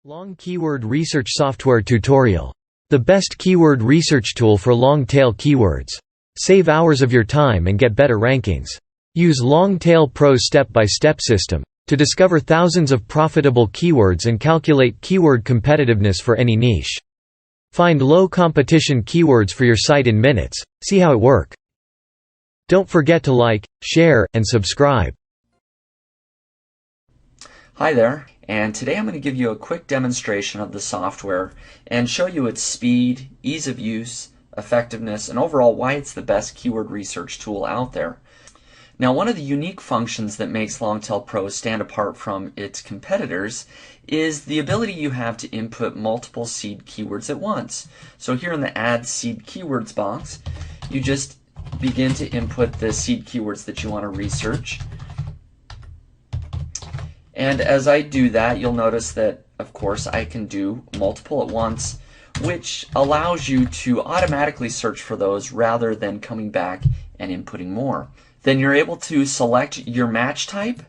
Long Keyword Research Software Tutorial. The best keyword research tool for long-tail keywords. Save hours of your time and get better rankings. Use Longtail Pro's step-by-step system to discover thousands of profitable keywords and calculate keyword competitiveness for any niche. Find low-competition keywords for your site in minutes. See how it works. Don't forget to like, share, and subscribe. Hi there, and today I'm going to give you a quick demonstration of the software and show you its speed, ease of use, effectiveness, and overall why it's the best keyword research tool out there. Now, one of the unique functions that makes Longtail Pro stand apart from its competitors is the ability you have to input multiple seed keywords at once. So here in the Add Seed Keywords box, you just begin to input the seed keywords that you want to research. And as I do that, you'll notice that, of course, I can do multiple at once, which allows you to automatically search for those rather than coming back and inputting more. Then you're able to select your match type,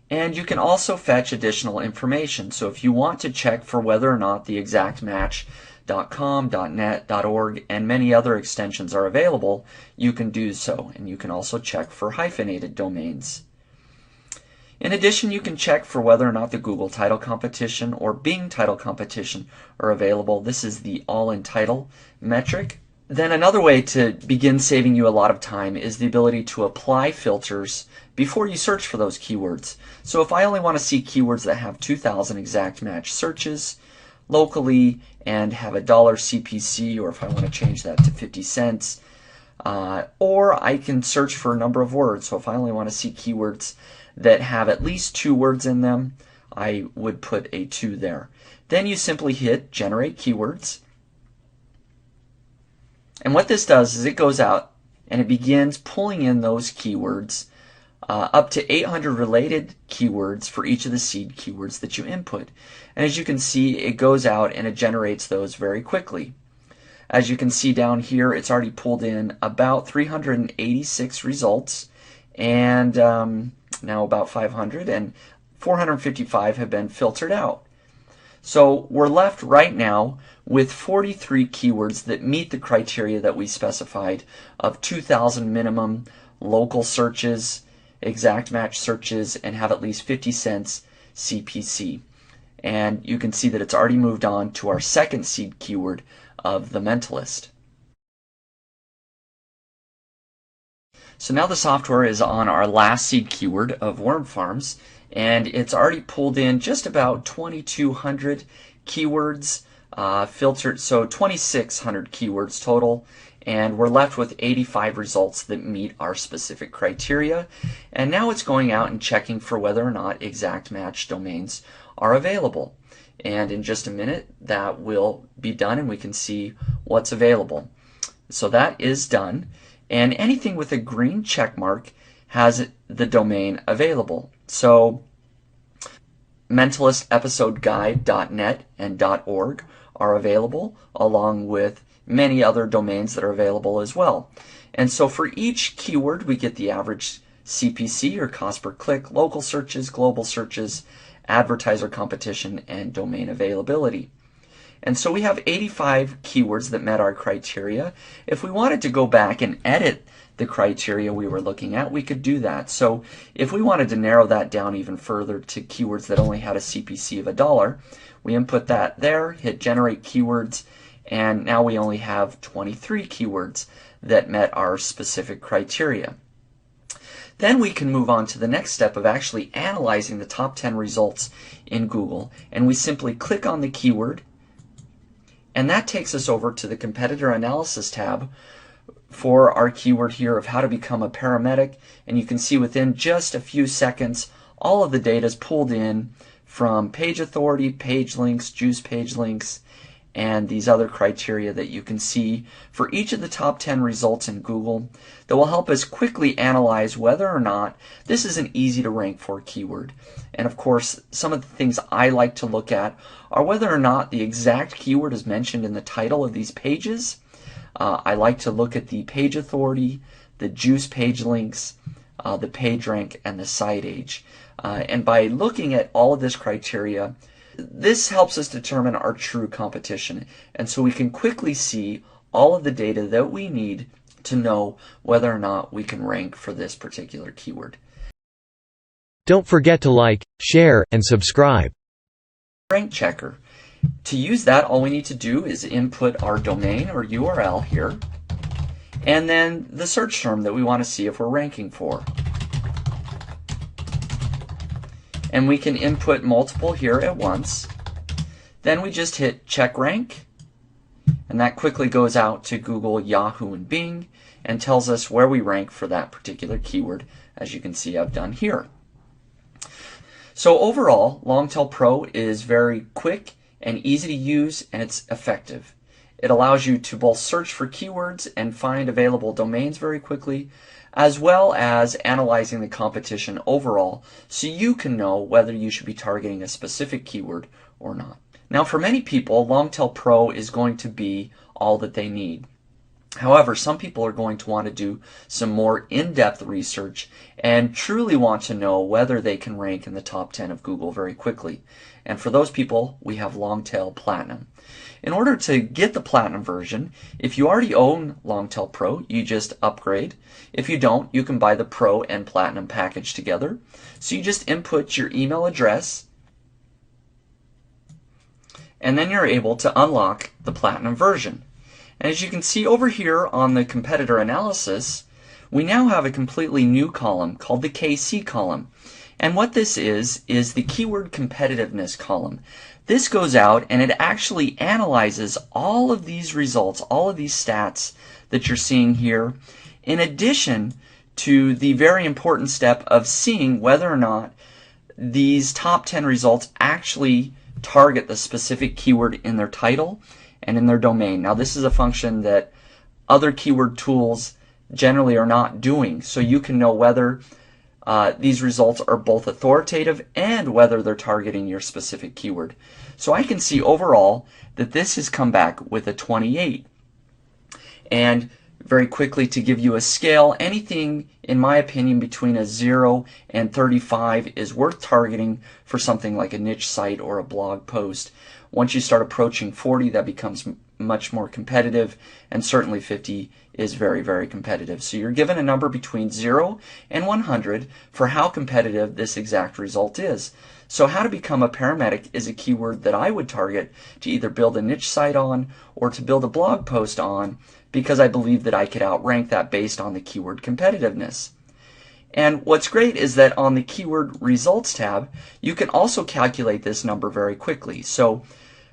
and you can also fetch additional information. So if you want to check for whether or not the exact match.com, .net, .org, and many other extensions are available, you can do so. And you can also check for hyphenated domains. In addition, you can check for whether or not the Google title competition or Bing title competition are available. This is the all-in title metric. Then another way to begin saving you a lot of time is the ability to apply filters before you search for those keywords. So if I only want to see keywords that have 2,000 exact match searches locally and have $1 CPC, or if I want to change that to 50 cents, or I can search for a number of words. So if I only want to see keywords that have at least 2 words in them, I would put a 2 there. Then you simply hit Generate Keywords. And what this does is it goes out and it begins pulling in those keywords, up to 800 related keywords for each of the seed keywords that you input. And as you can see, it goes out and it generates those very quickly. As you can see down here, it's already pulled in about 386 results, and now about 500, and 455 have been filtered out. So we're left right now with 43 keywords that meet the criteria that we specified of 2,000 minimum local searches, exact match searches, and have at least 50 cents CPC. And you can see that it's already moved on to our second seed keyword of the mentalist. So now the software is on our last seed keyword of worm farms, and it's already pulled in just about 2,200 keywords filtered, so 2,600 keywords total, and we're left with 85 results that meet our specific criteria. And now it's going out and checking for whether or not exact match domains are available. And in just a minute that will be done and we can see what's available. So that is done. And anything with a green check mark has the domain available. So mentalistepisodeguide.net and .org are available, along with many other domains that are available as well. And so for each keyword we get the average CPC, or cost per click, local searches, global searches, advertiser competition, and domain availability. And so we have 85 keywords that met our criteria. If we wanted to go back and edit the criteria we were looking at, we could do that. So if we wanted to narrow that down even further to keywords that only had a CPC of $1, we input that there, hit Generate Keywords, and now we only have 23 keywords that met our specific criteria. Then we can move on to the next step of actually analyzing the top 10 results in Google, and we simply click on the keyword, and that takes us over to the Competitor Analysis tab for our keyword here of how to become a paramedic. And you can see within just a few seconds, all of the data is pulled in from page authority, page links, juice page links, and these other criteria that you can see for each of the top 10 results in Google that will help us quickly analyze whether or not this is an easy to rank for keyword. And of course, some of the things I like to look at are whether or not the exact keyword is mentioned in the title of these pages. I like to look at the page authority, the juice page links, the page rank, and the site age. And by looking at all of this criteria, this helps us determine our true competition, and so we can quickly see all of the data that we need to know whether or not we can rank for this particular keyword. Don't forget to like, share, and subscribe. Rank checker. To use that, all we need to do is input our domain or URL here, and then the search term that we want to see if we're ranking for. And we can input multiple here at once. Then we just hit check rank, and that quickly goes out to Google, Yahoo, and Bing and tells us where we rank for that particular keyword, as you can see I've done here. So overall, Longtail Pro is very quick and easy to use, and it's effective. It allows you to both search for keywords and find available domains very quickly, as well as analyzing the competition overall so you can know whether you should be targeting a specific keyword or not. Now, for many people, Longtail Pro is going to be all that they need. However, some people are going to want to do some more in-depth research and truly want to know whether they can rank in the top 10 of Google very quickly. And for those people, we have Longtail Platinum. In order to get the Platinum version, if you already own Longtail Pro, you just upgrade. If you don't, you can buy the Pro and Platinum package together. So you just input your email address, and then you're able to unlock the Platinum version. And as you can see over here on the competitor analysis, we now have a completely new column called the KC column. And what this is the Keyword Competitiveness column. This goes out and it actually analyzes all of these results, all of these stats that you're seeing here, in addition to the very important step of seeing whether or not these top 10 results actually target the specific keyword in their title and in their domain. Now, this is a function that other keyword tools generally are not doing, so you can know whether these results are both authoritative and whether they're targeting your specific keyword. So I can see overall that this has come back with a 28. And very quickly, to give you a scale, anything, in my opinion, between a 0 and 35 is worth targeting for something like a niche site or a blog post. Once you start approaching 40, that becomes much more competitive, and certainly 50 is very, very competitive. So you're given a number between 0 and 100 for how competitive this exact result is. So how to become a paramedic is a keyword that I would target to either build a niche site on or to build a blog post on, because I believe that I could outrank that based on the keyword competitiveness. And what's great is that on the keyword results tab, you can also calculate this number very quickly. So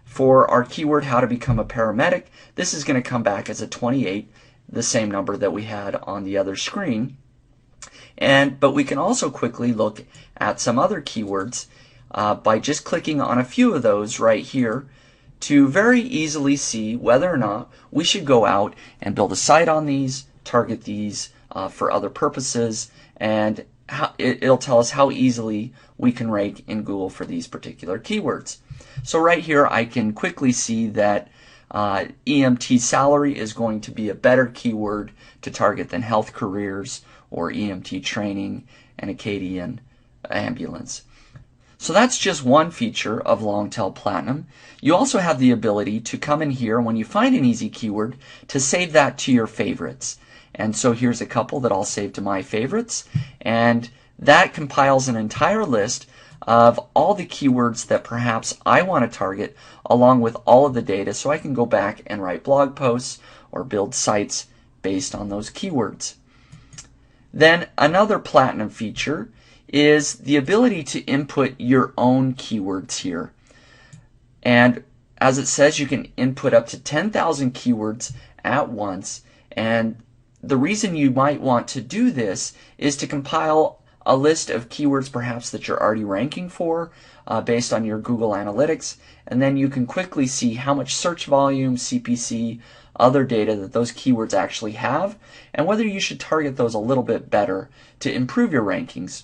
for our keyword how to become a paramedic, this is going to come back as a 28, the same number that we had on the other screen. But we can also quickly look at some other keywords by just clicking on a few of those right here to very easily see whether or not we should go out and build a site on these, target these for other purposes, and it'll tell us how easily we can rank in Google for these particular keywords. So right here I can quickly see that EMT salary is going to be a better keyword to target than health careers or EMT training and Acadian ambulance. So that's just one feature of Longtail Platinum. You also have the ability to come in here when you find an easy keyword to save that to your favorites. And so here's a couple that I'll save to my favorites, and that compiles an entire list of all the keywords that perhaps I want to target, along with all of the data, so I can go back and write blog posts or build sites based on those keywords. Then another Platinum feature is the ability to input your own keywords here. And as it says, you can input up to 10,000 keywords at once, and the reason you might want to do this is to compile a list of keywords perhaps that you're already ranking for based on your Google Analytics, and then you can quickly see how much search volume, CPC, other data that those keywords actually have, and whether you should target those a little bit better to improve your rankings.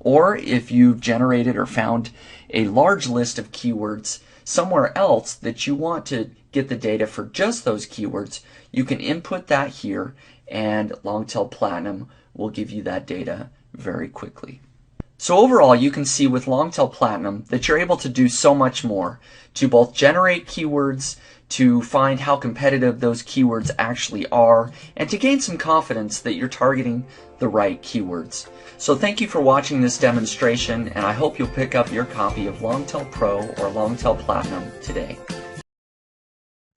Or if you've generated or found a large list of keywords somewhere else that you want to get the data for just those keywords, you can input that here, and Longtail Platinum will give you that data very quickly. So overall, you can see with Longtail Platinum that you're able to do so much more to both generate keywords, to find how competitive those keywords actually are, and to gain some confidence that you're targeting the right keywords. So thank you for watching this demonstration, and I hope you'll pick up your copy of Longtail Pro or Longtail Platinum today.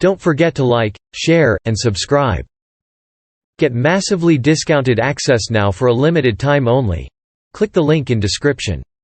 Don't forget to like, share, and subscribe. Get massively discounted access now for a limited time only. Click the link in description.